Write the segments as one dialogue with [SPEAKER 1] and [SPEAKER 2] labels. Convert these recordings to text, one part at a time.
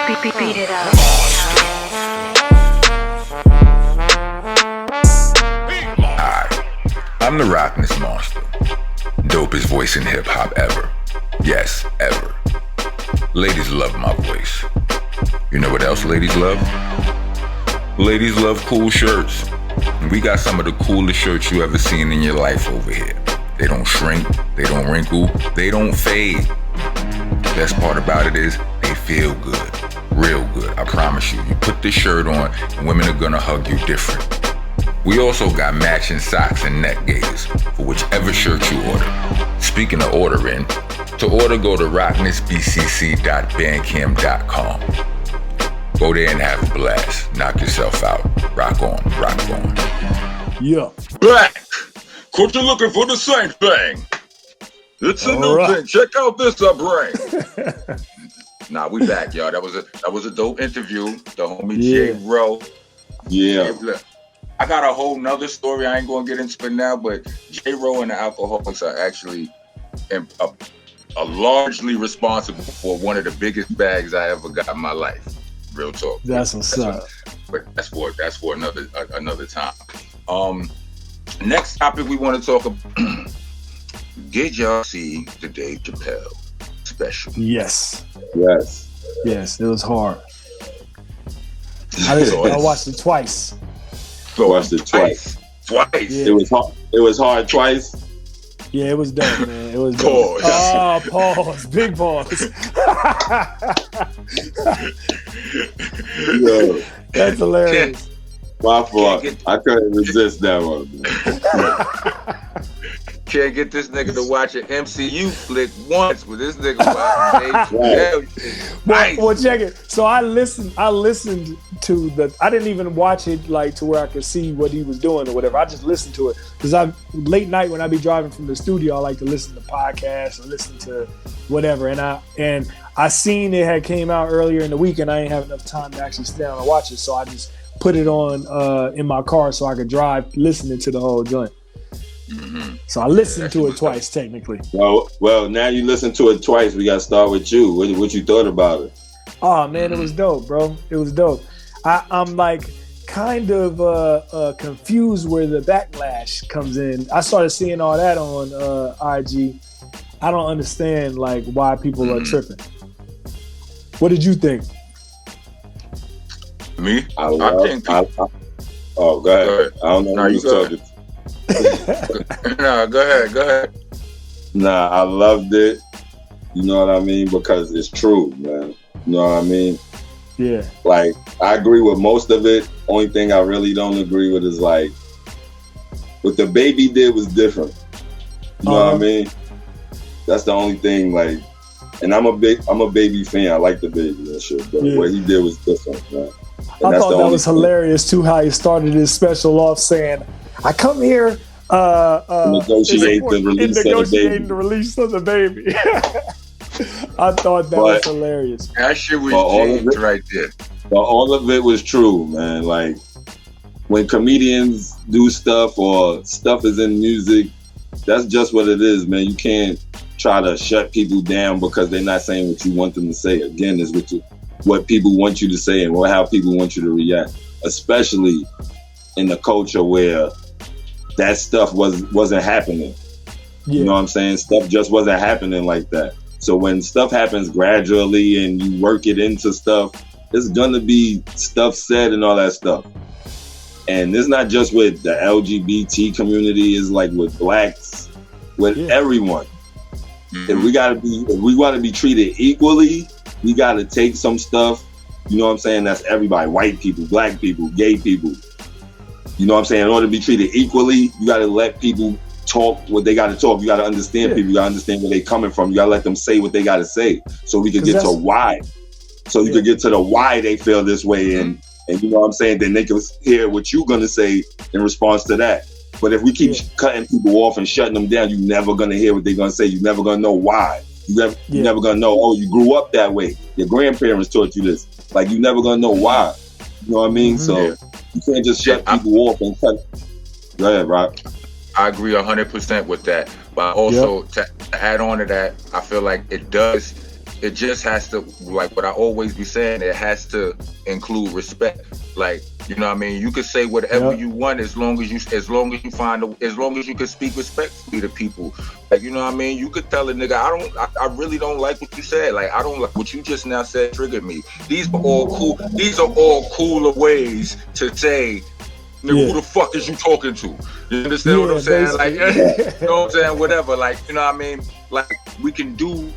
[SPEAKER 1] Beat it up.
[SPEAKER 2] Hi, I'm the Rockness monster. Dopest voice in hip hop ever. Yes, ever. Ladies love my voice. You know what else ladies love? Ladies love cool shirts. And we got some of the coolest shirts you ever seen in your life over here. They don't shrink, they don't wrinkle, they don't fade. The best part about it is they feel good. Real good, I promise you. You put this shirt on and women are gonna hug you different. We also got matching socks and neck gaiters for whichever shirt you order. Speaking of ordering, to order go to rocknessbcc.bandcamp.com. Go there and have a blast. Knock yourself out. Rock on, rock on.
[SPEAKER 3] Yeah.
[SPEAKER 4] Back! Cause you're looking for the same thing. It's a new thing. Check out this I bring. Nah, we back, y'all. That was a dope interview. The homie J Ro.
[SPEAKER 5] Yeah.
[SPEAKER 4] I got a whole nother story. I ain't gonna get into it now, but J Ro and the Alcoholics are actually largely responsible for one of the biggest bags I ever got in my life. Real talk.
[SPEAKER 3] That's what's up.
[SPEAKER 4] But that's for another time. Next topic we want to talk about. Did y'all see the Dave Chappelle special?
[SPEAKER 3] Yes.
[SPEAKER 5] Yes.
[SPEAKER 3] It was hard. I watched it twice.
[SPEAKER 5] Watched it twice.
[SPEAKER 4] Twice.
[SPEAKER 3] Yeah.
[SPEAKER 5] It was hard twice.
[SPEAKER 3] Yeah, it was dope, man. It was dope.
[SPEAKER 4] Pause.
[SPEAKER 3] Pause. Big pause.
[SPEAKER 5] Yo,
[SPEAKER 3] That's hilarious.
[SPEAKER 5] my fault. I couldn't resist that one.
[SPEAKER 4] Can't get this nigga to watch an MCU flick once, but this nigga watching Dave Chappelle.
[SPEAKER 3] Well, check it. So I listened to I didn't even watch it like to where I could see what he was doing or whatever. I just listened to it because late night when I be driving from the studio, I like to listen to podcasts and listen to whatever. And I seen it had came out earlier in the week, and I ain't have enough time to actually sit down and watch it. So I just put it on in my car so I could drive listening to the whole joint.
[SPEAKER 4] Mm-hmm.
[SPEAKER 3] So I listened to it twice, technically.
[SPEAKER 5] Well, now you listen to it twice. We got to start with you. What you thought about it?
[SPEAKER 3] Oh man, It was dope, bro. It was dope. I'm like kind of confused where the backlash comes in. I started seeing all that on IG. I don't understand like why people are tripping. What did you think?
[SPEAKER 4] Me?
[SPEAKER 5] Oh, go ahead. I don't know who you talking to.
[SPEAKER 4] No, go ahead.
[SPEAKER 5] Nah, I loved it. You know what I mean? Because it's true, man. You know what I mean?
[SPEAKER 3] Yeah.
[SPEAKER 5] Like, I agree with most of it. Only thing I really don't agree with is like, what the baby did was different. You know what I mean? That's the only thing, like, and I'm a baby fan. I like the baby and shit, but what he did was different, man. And
[SPEAKER 3] I thought that was hilarious too, how he started his special off saying, I come here
[SPEAKER 5] negotiating the
[SPEAKER 3] release of the baby. I thought that was hilarious.
[SPEAKER 4] That shit was genius right there.
[SPEAKER 5] But all of it was true, man. Like, when comedians do stuff or stuff is in music, that's just what it is, man. You can't try to shut people down because they're not saying what you want them to say. Again, it's what people want you to say and how people want you to react, especially in the culture where that stuff wasn't happening. Yeah. You know what I'm saying? Stuff just wasn't happening like that. So when stuff happens gradually and you work it into stuff, there's gonna be stuff said and all that stuff. And it's not just with the LGBT community, it's like with blacks, with everyone. Mm-hmm. If we want to be treated equally, we gotta take some stuff, you know what I'm saying? That's everybody, white people, black people, gay people. You know what I'm saying? In order to be treated equally, you gotta let people talk what they gotta talk. You gotta understand people, you gotta understand where they coming from. You gotta let them say what they gotta say so we can get to why. So you can get to the why they feel this way and you know what I'm saying? Then they can hear what you're gonna say in response to that. But if we keep cutting people off and shutting them down, you're never gonna hear what they're gonna say. You're never gonna know why. You're never gonna know, oh, you grew up that way. Your grandparents taught you this. Like, you're never gonna know why. You know what I mean? So you can't just shut people off and cut. Go ahead, Rock.
[SPEAKER 4] I agree 100% with that. But also to add on to that, I feel like it does it just has to, like what I always be saying, it has to include respect. Like, you know what I mean? You could say whatever you want as long as you can speak respectfully to people. Like, you know what I mean? You could tell a nigga, I really don't like what you said. Like, I don't like what you just now said triggered me. These are all cooler ways to say, nigga, who the fuck is you talking to? You understand what I'm saying? Like, you know what I'm saying? Whatever. Like, you know what I mean? Like, we could do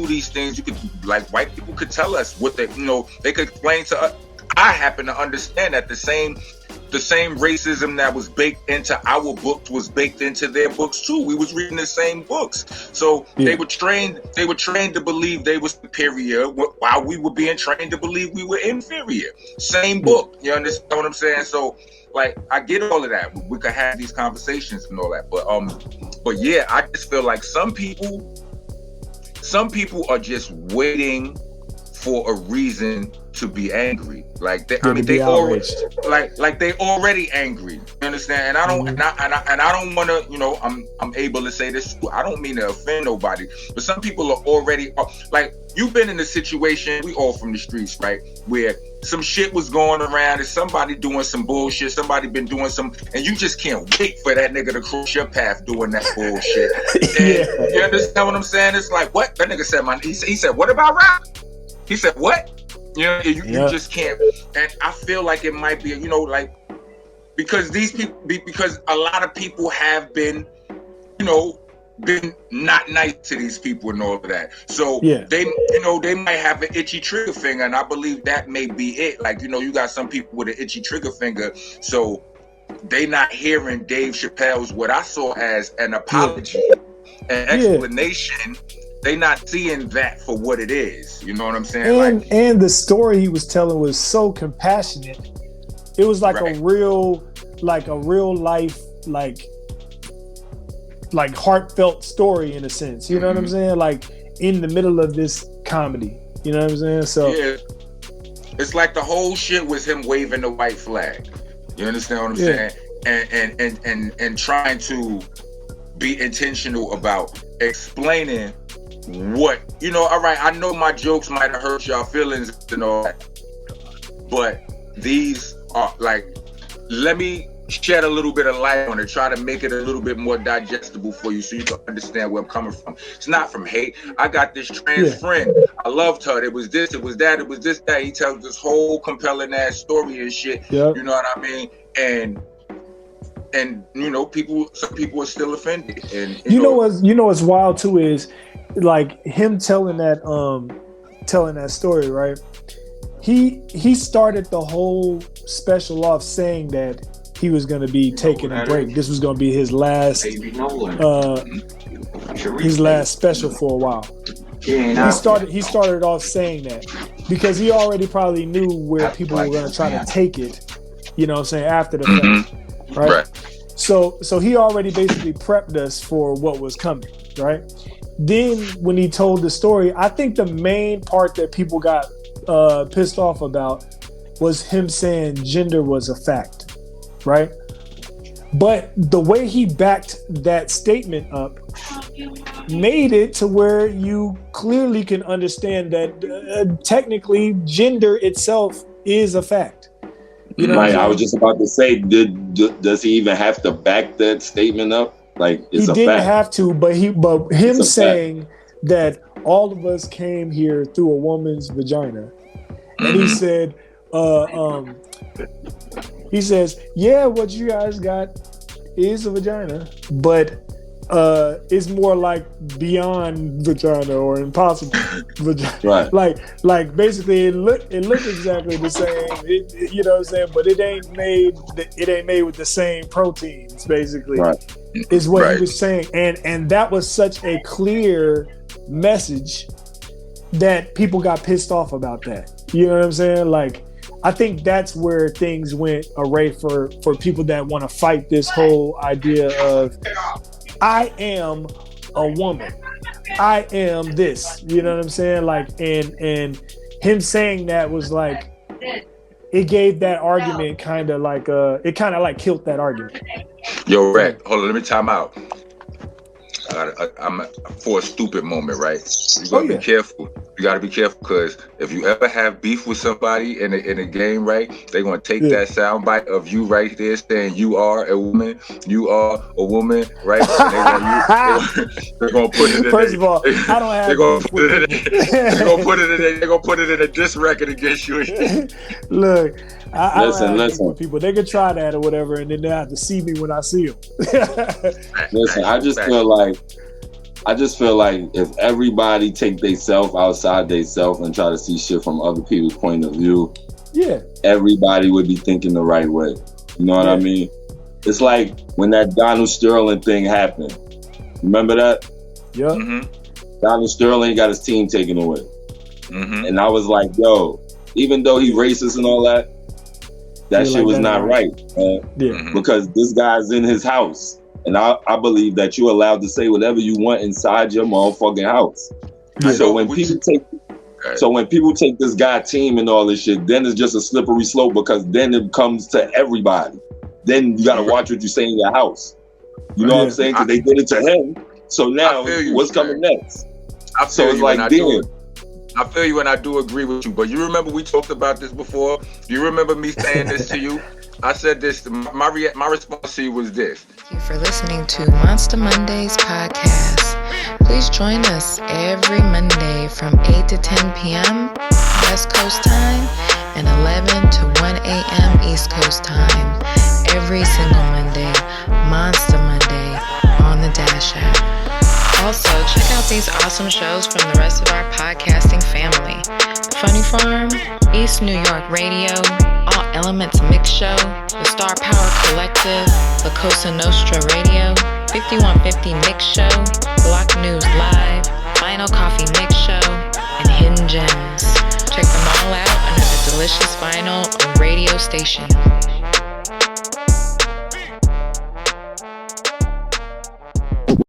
[SPEAKER 4] these things. You could, like, white people could tell us what they, you know, they could explain to us. I happen to understand that the same racism that was baked into our books was baked into their books too. We was reading the same books. So they were trained to believe they were superior while we were being trained to believe we were inferior. Same book. You understand what I'm saying? So, like, I get all of that. We could have these conversations and all that. But yeah, I just feel like some people are just waiting for a reason to be angry. Like they already angry. You understand? And I don't and I don't want to, you know, I'm able to say this. I don't mean to offend nobody, but some people are already like, you've been in a situation, we all from the streets, right? Where some shit was going around and somebody doing some bullshit, somebody been doing some, and you just can't wait for that nigga to cross your path doing that bullshit. And you understand what I'm saying? It's like, what? That nigga said, he said, what about rap? He said, what? You know, you just can't. And I feel like it might be, you know, like, because a lot of people have been, you know, been not nice to these people and all of that. So they might have an itchy trigger finger, and I believe that may be it. Like, you know, you got some people with an itchy trigger finger, so they not hearing Dave Chappelle's, what I saw as an apology, an explanation. They not seeing that for what it is. You know what I'm saying?
[SPEAKER 3] And the story he was telling was so compassionate. It was like a real life, like heartfelt story in a sense. You know what I'm saying? Like, in the middle of this comedy. You know what I'm saying? So
[SPEAKER 4] yeah, it's like the whole shit was him waving the white flag. You understand what I'm saying? And trying to be intentional about explaining what, you know, all right, I know my jokes might have hurt y'all feelings and all that, but these are like, let me shed a little bit of light on it, try to make it a little bit more digestible for you so you can understand where I'm coming from. It's not from hate. I got this trans friend. I loved her. It was this, it was that, it was this, that. He tells this whole compelling ass story and shit. You know what I mean? And you know, some people are still offended. And you know what's wild too is, like, him telling that story, right? He started the whole special off saying that he was going to be taking a break. This was going to be his last special for a while. He started off saying that because he already probably knew where people were going to try to take it, you know what I'm saying, after the fact, right? So he already basically prepped us for what was coming, right? Then when he told the story, I think the main part that people got pissed off about was him saying gender was a fact, right? But the way he backed that statement up made it to where you clearly can understand that technically gender itself is a fact. You know,
[SPEAKER 5] I was just about to say, does he even have to back that statement up? Like, it's
[SPEAKER 3] he
[SPEAKER 5] a
[SPEAKER 3] didn't
[SPEAKER 5] fact.
[SPEAKER 3] have to, but him saying that all of us came here through a woman's vagina, and he said, he says, yeah, what you guys got is a vagina, but it's more like beyond vagina or impossible vagina.
[SPEAKER 5] Right.
[SPEAKER 3] Like basically it looked exactly the same. You know what I'm saying? But it ain't made with the same proteins. Basically, is what he was saying, and that was such a clear message that people got pissed off about that. You know what I'm saying? Like, I think that's where things went array for people that want to fight this whole idea of I am a woman. I am this. You know what I'm saying? Like, and him saying that was like, it gave that argument kind of like it kind of like killed that argument.
[SPEAKER 4] Yo, Rack, hold on, let me time out. I'm for a stupid moment, right? You gotta be careful. You got to be careful, because if you ever have beef with somebody in a game, right, they're going to take that soundbite of you right there saying you are a woman, right? And they're going to put it in.
[SPEAKER 3] First of all, I don't have beef with people.
[SPEAKER 4] They're going to put it in a diss record against you.
[SPEAKER 3] Look, I don't have beef
[SPEAKER 5] listen.
[SPEAKER 3] with people. They can try that or whatever, and then they have to see me when I see them.
[SPEAKER 5] Listen, I just feel like if everybody take theyself outside theyself and try to see shit from other people's point of view, everybody would be thinking the right way. You know what I mean? It's like when that Donald Sterling thing happened. Remember that?
[SPEAKER 3] Yeah.
[SPEAKER 4] Mm-hmm.
[SPEAKER 5] Donald Sterling got his team taken away. Mm-hmm. And I was like, yo, even though he racist and all that, that shit was not right. Because this guy's in his house. And I believe that you're allowed to say whatever you want inside your motherfucking house. So when people take this guy team and all this shit, then it's just a slippery slope, because then it comes to everybody. Then you gotta watch what you say in your house. You know what I'm saying? Because they did it to him. So now what's coming next? I feel
[SPEAKER 4] you, and I do agree with you. But you remember we talked about this before? You remember me saying this to you? I said this. My response to you was this.
[SPEAKER 1] Thank you for listening to Monsta Mondayz podcast. Please join us every Monday from 8 to 10 p.m. West Coast time and 11 to 1 a.m. East Coast time. Every single Monday, Monsta Monday on the Dash app. Also, check out these awesome shows from the rest of our podcasting family. Funny Farm, East New York Radio, All Elements Mix Show, The Star Power Collective, La Cosa Nostra Radio, 5150 Mix Show, Block News Live, Final Coffee Mix Show, and Hidden Gems. Check them all out under the Delicious Vinyl radio station.